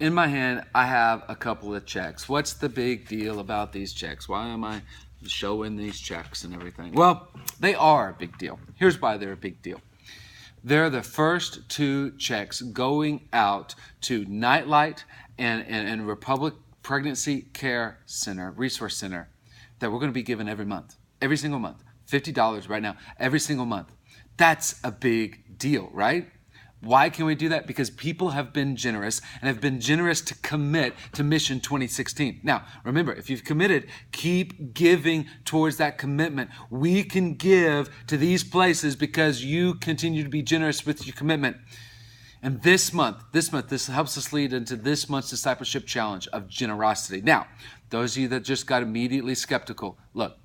in my hand, I have a couple of checks. What's the big deal about these checks? Why am I showing these checks and everything? Well, they are a big deal. Here's why they're a big deal. They're the first two checks going out to Nightlight and Republic Pregnancy Care Center, Resource Center, that we're going to be giving every month, every single month. $50 right now, every single month. That's a big deal, right? Why can we do that? Because people have been generous and have been generous to commit to Mission 2016. Now, remember, if you've committed, keep giving towards that commitment. We can give to these places because you continue to be generous with your commitment. And this month, this helps us lead into this month's discipleship challenge of generosity. Now, those of you that just got immediately skeptical, look,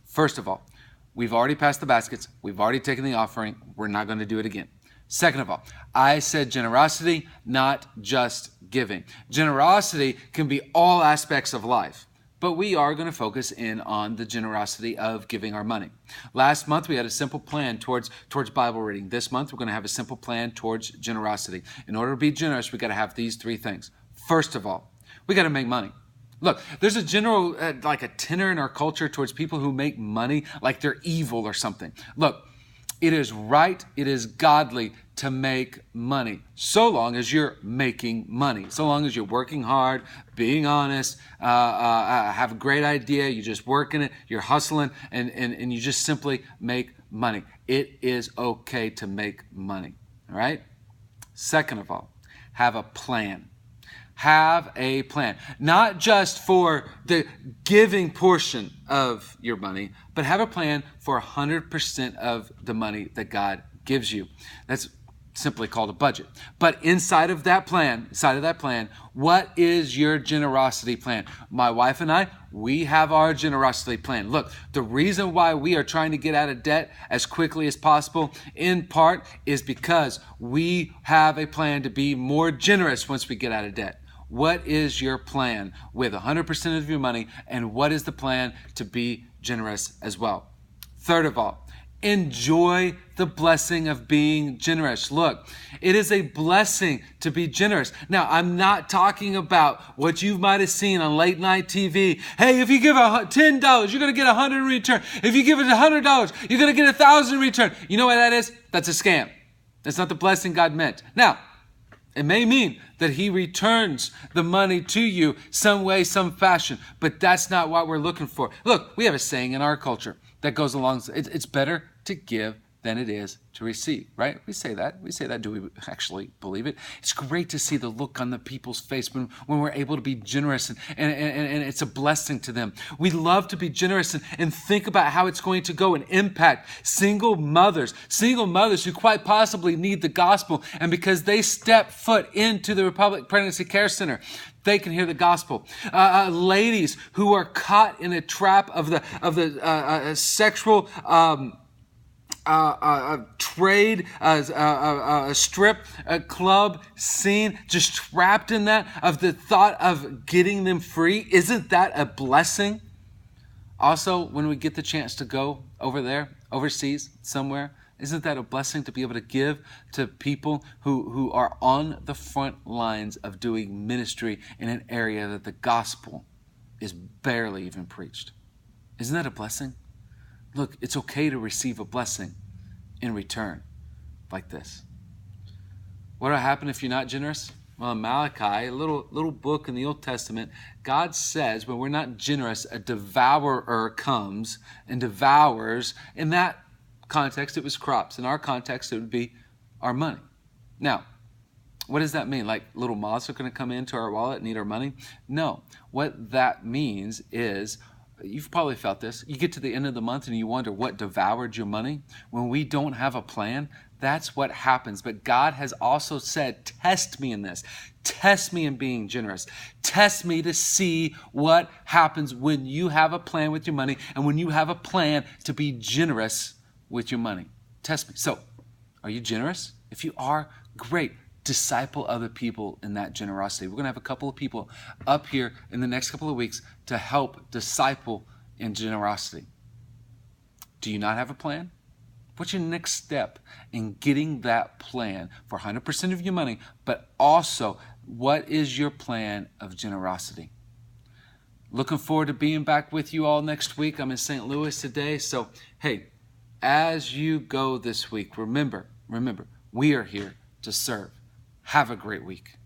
first of all, we've already passed the baskets. We've already taken the offering. We're not going to do it again. Second of all, I said generosity, not just giving. Generosity can be all aspects of life, but we are going to focus in on the generosity of giving our money. Last month, we had a simple plan towards Bible reading. This month, we're going to have a simple plan towards generosity. In order to be generous, we got to have these three things. First of all, we got to make money. Look, there's a general, like a tenor in our culture towards people who make money like they're evil or something. Look, it is right, it is godly to make money, so long as you're making money, so long as you're working hard, being honest, have a great idea, you're just working it, you're hustling, and you just simply make money. It is okay to make money, all right? Second of all, have a plan. Have a plan, not just for the giving portion of your money, but have a plan for 100% of the money that God gives you. That's simply called a budget. But inside of that plan, what is your generosity plan? My wife and I, we have our generosity plan. Look, the reason why we are trying to get out of debt as quickly as possible, in part, is because we have a plan to be more generous once we get out of debt. What is your plan with 100% of your money, and what is the plan to be generous as well? Third of all, enjoy the blessing of being generous. Look, it is a blessing to be generous. Now, I'm not talking about what you might have seen on late night TV. Hey, if you give $10, you're going to get $100 in return. If you give it $100, you're going to get $1,000 in return. You know what that is? That's a scam. That's not the blessing God meant. Now, it may mean that he returns the money to you some way, some fashion, but that's not what we're looking for. Look, we have a saying in our culture that goes along, it's better to give than it is to receive, right? We say that. Do we actually believe it? It's great to see the look on the people's face when we're able to be generous, and it's a blessing to them. We love to be generous and think about how it's going to go and impact single mothers who quite possibly need the gospel, and because they step foot into the Republic Pregnancy Care Center, they can hear the gospel. Ladies who are caught in a trap of the sexual trade, strip club scene, just trapped in that, of the thought of getting them free. Isn't that a blessing? Also, when we get the chance to go over there, overseas, somewhere, isn't that a blessing to be able to give to people who are on the front lines of doing ministry in an area that the gospel is barely even preached? Isn't that a blessing? Look, it's okay to receive a blessing in return like this. What will happen if you're not generous? Well, in Malachi, a little book in the Old Testament, God says when we're not generous, a devourer comes and devours. In that context, it was crops. In our context, it would be our money. Now, what does that mean? Like little moths are going to come into our wallet and eat our money? No. What that means is, you've probably felt this. You get to the end of the month and you wonder what devoured your money. When we don't have a plan, that's what happens. But God has also said, test me in this. Test me in being generous. Test me to see what happens when you have a plan with your money and when you have a plan to be generous with your money. Test me. So, are you generous? If you are, great. Disciple other people in that generosity. We're going to have a couple of people up here in the next couple of weeks to help disciple in generosity. Do you not have a plan? What's your next step in getting that plan for 100% of your money, but also what is your plan of generosity? Looking forward to being back with you all next week. I'm in St. Louis today. So, hey, as you go this week, remember, we are here to serve. Have a great week.